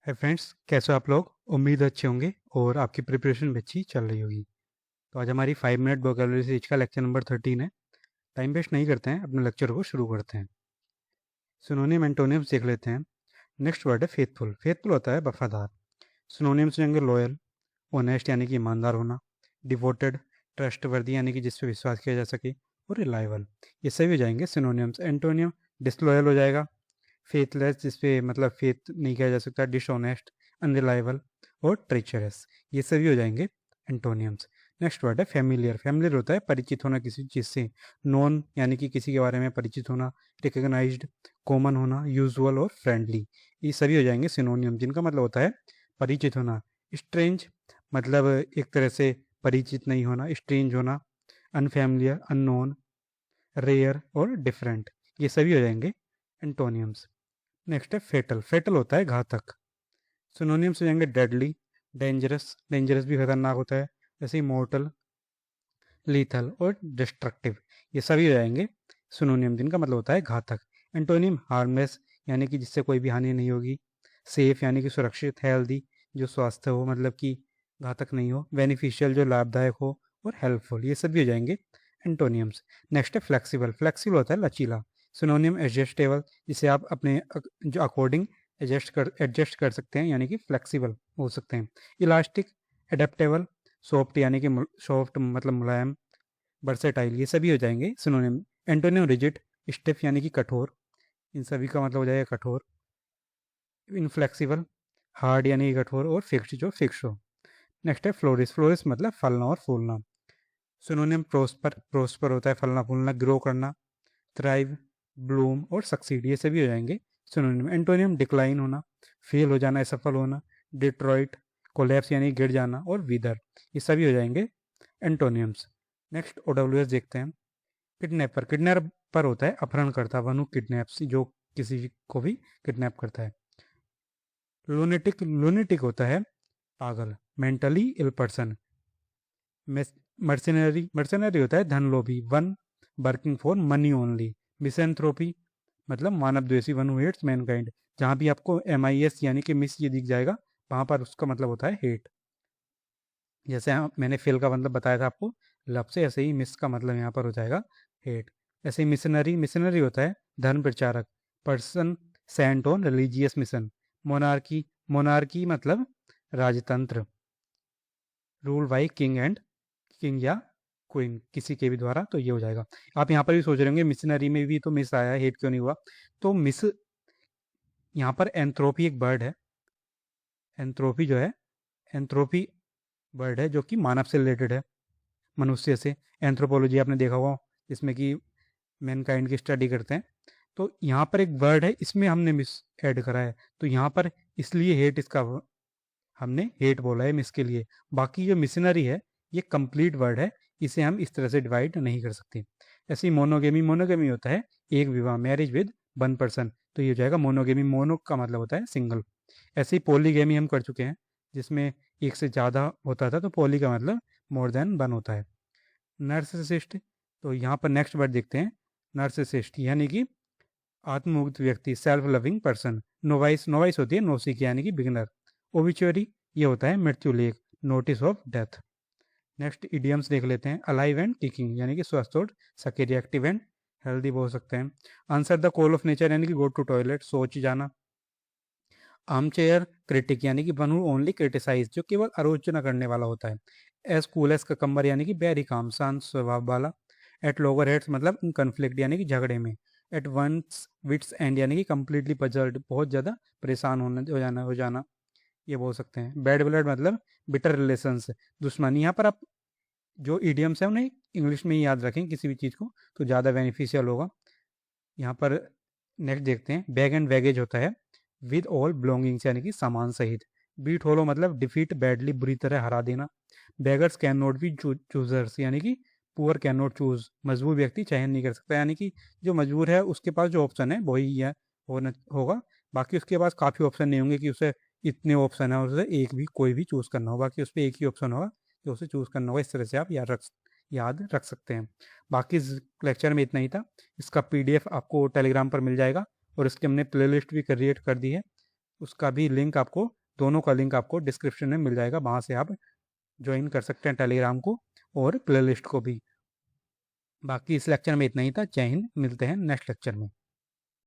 Hi friends, कैसे हो आप लोग। उम्मीद अच्छे होंगे और आपकी प्रिपरेशन भी अच्छी चल रही होगी। तो आज हमारी 5 मिनट वोकेबलरी सीरीज का लेक्चर नंबर 13 है। टाइम वेस्ट नहीं करते हैं, अपने लेक्चर को शुरू करते हैं। सिनोनिम एंटोनिम्स देख लेते हैं। नेक्स्ट वर्ड है फेथफुल। फेथफुल होता है वफादार। सिनोनिम्स हो जाएंगे लॉयल, ऑनेस्ट यानी कि ईमानदार होना, डिवोटेड ट्रस्टवर्दी यानी कि जिस पे विश्वास किया जा सके, और रिलायबल। ये सभी हो जाएंगे सिनोनिम्स। एंटोनियम डिसलॉयल हो जाएगा, फेथलेस जिस पे मतलब फेथ नहीं किया जा सकता, डिसऑनेस्ट, अनरिलायबल, और ट्रेचरस। ये सभी हो जाएंगे एंटोनियम्स। नेक्स्ट वर्ड है फेमिलियर। फेमिलियर होता है परिचित होना किसी चीज़ से। नोन यानी कि किसी के बारे में परिचित होना, रिकग्नाइज्ड, कॉमन होना, यूजुअल और फ्रेंडली। ये सभी हो जाएंगे सिनोनियम जिनका मतलब होता है परिचित होना। स्ट्रेंज मतलब एक तरह से परिचित नहीं होना, स्ट्रेंज होना। अनफैमिलियर, अननोन, रेयर और डिफरेंट। ये सभी हो जाएंगे एंटोनियम्स। नेक्स्ट है फेटल। फेटल होता है घातक। सिनोनिम्स हो जाएंगे डेडली, डेंजरस, डेंजरस भी खतरनाक होता है, जैसे इमोर्टल, लीथल और डिस्ट्रक्टिव। ये सभी हो जाएंगे सिनोनिम जिनका मतलब होता है घातक। एंटोनिम हार्मलेस यानी कि जिससे कोई भी हानि नहीं होगी, सेफ यानी कि सुरक्षित, हेल्दी जो स्वस्थ हो मतलब कि घातक नहीं हो, बेनिफिशियल जो लाभदायक हो, और हेल्पफुल। ये सभी हो जाएंगे एंटोनियम्स। नेक्स्ट है फ्लेक्सिबल। फ्लेक्सिबल होता है लचीला। सिनोनिम एडजस्टेबल, जिसे आप अपने जो अकॉर्डिंग एडजस्ट कर सकते हैं, यानी कि फ्लेक्सिबल हो सकते हैं। इलास्टिक, एडेप्टेबल, सॉफ्ट यानी कि सॉफ्ट मतलब मुलायम, वर्सेटाइल। ये सभी हो जाएंगे सिनोनिम। एंटोनिम रिजिड, स्टिफ यानी कि कठोर, इन सभी का मतलब हो जाएगा कठोर। इनफ्लेक्सिबल, हार्ड यानी कि कठोर, और फिक्स्ड जो फिक्स हो। नेक्स्ट है फ्लोरिस। फ्लोरिस मतलब फलना और फूलना। Synonym prosper. प्रोस्पर होता है फलना फूलना, ग्रो करना, थ्राइव, ब्लूम और सक्सीड। ये सभी हो जाएंगे सिनोनिम। एंटोनियम डिक्लाइन होना, फेल हो जाना, असफल होना, डिट्रॉइट, कोलैप्स यानी गिर जाना, और विदर। ये सभी हो जाएंगे एंटोनियम्स। नेक्स्ट ओडब्ल्यूएस देखते हैं। किडनैपर। किडनैपर होता है अपहरणकर्ता, वन हु किडनैप्स, जो किसी को भी किडनैप करता है। लूनेटिक। लूनेटिक होता है पागल, mentally ill person. Mercenary. Mercenary होता है धनलोभी, one working for money only. Misanthropy मतलब मानव द्वेषी, वन हु हेट्स मैनकाइंड। जहाँ भी आपको MIS यानी कि मिस ये दिख जाएगा, वहाँ पर उसका मतलब होता है हेट। जैसे मैंने फेल का मतलब बताया था आपको लब से, ऐसे ही मिस का मतलब यहाँ पर हो जाएगा हेट। ऐसे ही मिशनरी। मिशनरी होता है धर्म प्रचारक, person sent on religious mission. Monarchy. Monarchy मतलब राजतंत्र, rule by king and king या क्वीन, किसी के भी द्वारा। तो ये हो जाएगा। आप यहाँ पर भी सोच रहे होंगे मिशनरी में भी तो मिस आया, हेट क्यों नहीं हुआ। तो मिस, यहाँ पर एंथ्रोपी एक वर्ड है। एंथ्रोपी जो है, एंथ्रोपी वर्ड है जो कि मानव से रिलेटेड है, मनुष्य से। एंथ्रोपोलॉजी आपने देखा होगा, जिसमें कि मैनकाइंड की स्टडी करते हैं। तो यहाँ पर एक वर्ड है, इसमें हमने मिस ऐड करा है, तो यहाँ पर इसलिए हेट, इसका हमने हेट बोला है मिस के लिए। बाकी जो मिशनरी है ये कंप्लीट वर्ड है, इसे हम इस तरह से डिवाइड नहीं कर सकते। ऐसे ही मोनोगेमी। मोनोगेमी होता है एक विवाह, मैरिज विद वन पर्सन। तो ये हो जाएगा मोनोगेमी। मोनो का मतलब होता है सिंगल। ऐसे ही पॉलीगेमी हम कर चुके हैं, जिसमें एक से ज़्यादा होता था, तो पॉली का मतलब मोर देन वन होता है। नर्सिसिस्ट। तो यहाँ पर नेक्स्ट वर्ड देखते हैं, नर्सिसिस्ट यानी कि आत्ममुक्त व्यक्ति, self loving person. Novice. Novice होती है नौसिखिया यानी कि बिगिनर। ओबिचुअरी ये होता है मृत्यु लेख, notice of death. Next idioms देख लेते हैं। अलाइव एंड किकिंग यानी कि स्वस्थ और सक्रिय, एक्टिव एंड हेल्दी बोल सकते हैं। Answer the call of nature यानी कि गो टू टॉयलेट, सोच जाना। आर्मचेयर क्रिटिक यानी कि वन हु ओनली क्रिटिसाइज, जो केवल आलोचना करने वाला होता है। एज कूल एज ककम्बर यानी कि वेरी काम, शांत स्वभाव वाला। एट लोअर हेड्स मतलब इन कन्फ्लिक्ट यानी कि झगड़े में। एट वंस विट्स एंड यानी कि कंप्लीटली पजल्ड, बहुत ज़्यादा परेशान हो जाना ये बोल सकते हैं। बैड ब्लड मतलब बिटर रिलेशंस, दुश्मनी। यहाँ पर आप जो इडियम्स है उन्हें इंग्लिश में ही याद रखें किसी भी चीज़ को, तो ज़्यादा बेनिफिशियल होगा। यहाँ पर नेक्स्ट देखते हैं। बैग एंड बैगेज होता है विद ऑल बिलोंगिंग्स यानी कि सामान सहित। बीट होलो मतलब डिफीट बैडली, बुरी तरह हरा देना। Beggars can not be choosers यानी कि पुअर कैन नॉट चूज, मजबूर व्यक्ति चयन नहीं कर सकता, यानी कि जो मजबूर है उसके पास जो ऑप्शन है वही है होगा। बाकी उसके पास काफ़ी ऑप्शन नहीं होंगे कि उसे इतने ऑप्शन है और उसे एक भी कोई भी चूज़ करना होगा, कि उस पर एक ही ऑप्शन होगा जो उसे चूज़ करना होगा। इस तरह से आप याद रख सकते हैं। बाकी इस लेक्चर में इतना ही था। इसका PDF आपको टेलीग्राम पर मिल जाएगा, और इसकी हमने प्लेलिस्ट भी क्रिएट कर दी है। उसका भी लिंक आपको, दोनों का लिंक आपको डिस्क्रिप्शन में मिल जाएगा, वहाँ से आप ज्वाइन कर सकते हैं टेलीग्राम को और प्लेलिस्ट को भी। बाकी इस लेक्चर में इतना ही था। जय हिंद, मिलते हैं नेक्स्ट लेक्चर में।